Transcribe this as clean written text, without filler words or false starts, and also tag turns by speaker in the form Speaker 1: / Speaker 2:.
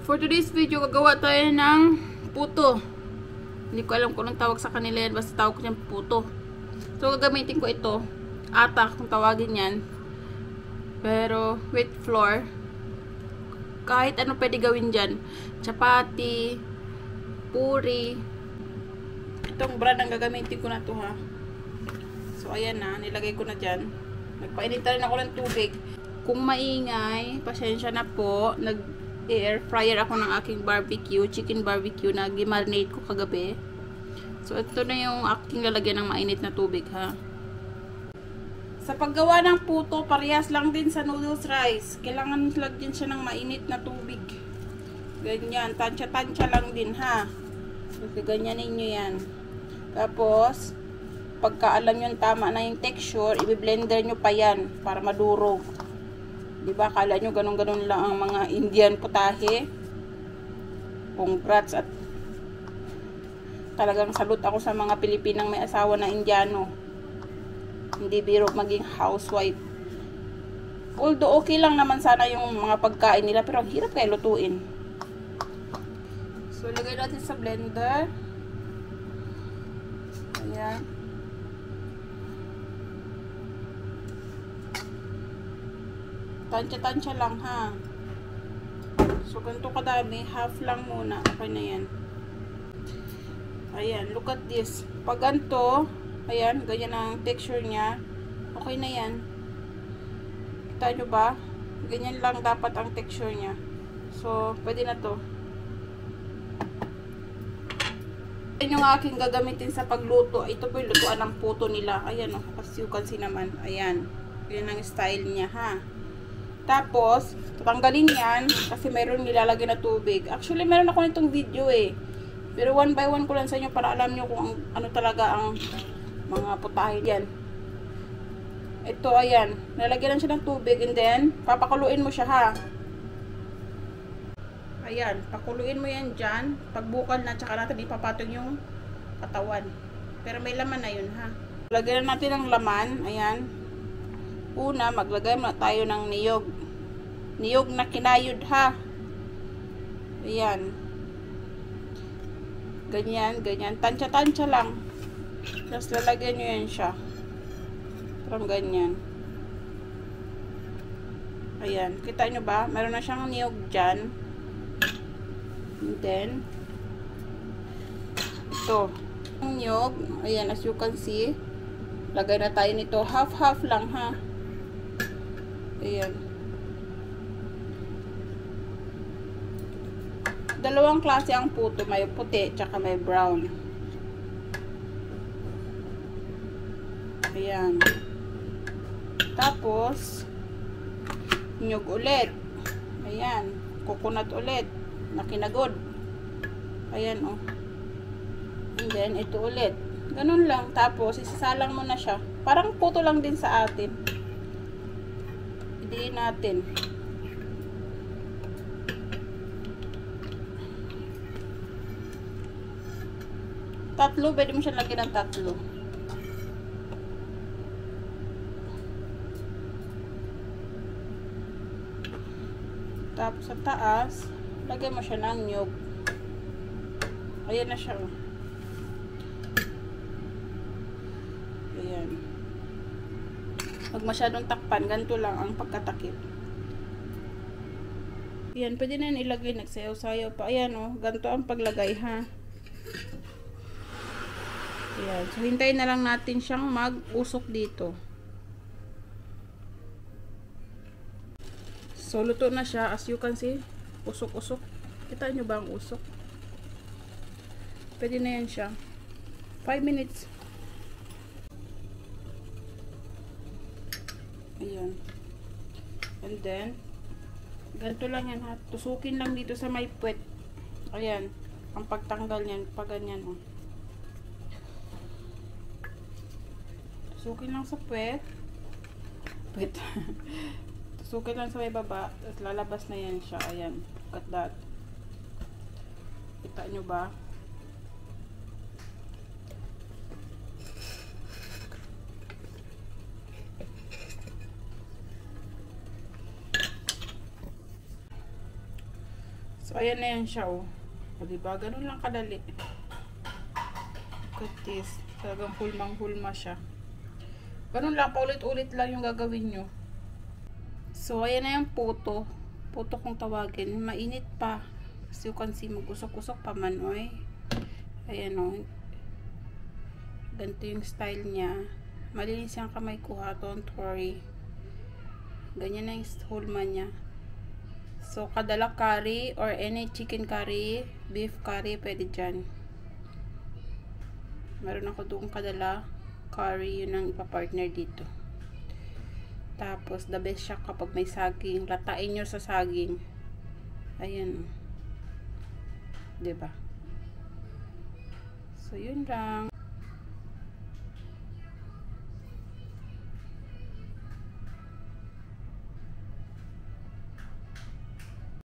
Speaker 1: For today's video, gagawa tayo ng puto. Hindi ko alam kung anong tawag sa kanila yan. Basta tawag ko niyang puto. So, gagamitin ko ito. Ata, kung tawagin yan. Pero, with flour. Kahit ano pwede gawin dyan. Chapati, puri. Itong brand ang gagamitin ko na to ha. So, ayan na. Nilagay ko na dyan. Nagpainit na rin ako ng tubig. Kung maingay, pasensya na po. Nag-air fryer ako ng aking barbecue. Chicken barbecue na gimarinate ko kagabi. So, ito na yung aking lalagyan ng mainit na tubig ha. Sa paggawa ng puto, parehas lang din sa noodles rice. Kailangan lagyan siya ng mainit na tubig. Ganyan. Tansya-tansya lang din ha. So, ganyan ninyo yan. Tapos, pagka alam nyo tama na yung texture, i-blender nyo pa yan para madurog. Diba? Kala nyo ganun-ganun lang ang mga Indian putahe. Congrats at talagang salute ako sa mga Pilipinang may asawa na Indiano. Hindi biro maging housewife. Although okay lang naman sana yung mga pagkain nila, pero ang hirap kaya lutuin. So, lagay natin sa blender. Ayan. Tansya-tansya lang ha. So, ganito kadami. Half lang muna. Okay na yan. Ayan. Look at this. Pag ganito, ayan. Ganyan ang texture niya. Okay na yan. Kita nyo ba? Ganyan lang dapat ang texture niya. So, pwede na to. Ayan yung aking gagamitin sa pagluto. Ito po yung lutuan ng puto nila. Ayan o. As you can see naman. Ayan. Yan ang style niya ha. Tapos, tatanggalin yan kasi mayroon nilalagay na tubig. Actually, meron ako nitong video eh. Pero one by one ko lang sa inyo para alam nyo kung ano talaga ang mga putahe yan. Ito, ayan. Nalagyan lang siya ng tubig and then, papakuluin mo siya ha. Ayan, pakuluin mo yan dyan. Pagbukal na, tsaka natin ipapatong yung katawan. Pero may laman na yun ha. Lagyan natin ng laman. Ayan. Una, maglagay muna tayo ng niyog. Niyog na kinayod ha. Ayan. Ganyan, ganyan. Tansya-tansya lang. Tapos lalagyan nyo yan siya. Parang ganyan. Ayan. Kita nyo ba? Meron na siyang niyog dyan. And then, ito. Ang niyog. Ayan, as you can see. Lagay na tayo nito. Half-half lang ha. Ayan. Dalawang klase ang puto. May puti, tsaka may brown. Ayan. Tapos, nyug ulit. Ayan. Coconut ulit. Nakinagod. Ayan, oh. And then, ito ulit. Ganun lang. Tapos, isasalang mo na siya. Parang puto lang din sa atin. Idiin natin. Tatlo, pwede mo siya lagyan ng tatlo. Tapos sa taas, lagyan mo siya ng nyug. Ayan na siya. Ayan. Huwag masyadong takpan. Ganito lang ang pagkatakip. Ayan. Pwede na yan ilagay. Nagsayaw-sayaw pa. Ayan o. Ganito ang paglagay ha. Ayan. So, hintayin na lang natin siyang mag-usok dito. So, luto na siya. As you can see, usok-usok. Kita nyo ba ang usok? Pwede na yan siya. 5 minutes. Ayan. And then, ganito lang yan ha. Tusukin lang dito sa may puwet. Ayan. Ang pagtanggal niyan, pag ganyan o. Tusukin lang sa puwet. Puwet. Tusukin lang sa may baba. Tapos lalabas na yan siya. Ayan. Look at that. Kita nyo ba? So, ayan na yan siya, oh. O, diba? Ganun lang kadali. Look at this. Talagang hulmang-hulma siya. Ganun lang, paulit-ulit lang yung gagawin nyo. So, ayan na yung puto. Puto kung tawagin. Mainit pa. As you can see, mag-usok-usok pa man, oy. Ayan, o. Ganito yung style niya. Malinis yung kamay ko, ha. Don't worry. Ganyan na yung hulma niya. So, kadala curry or any chicken curry, beef curry, pwede dyan. Meron ako doon kadala curry, yun ang ipapartner dito. Tapos, the best siya kapag may saging. Latain nyo sa saging. Ayan. Diba? So, yun lang.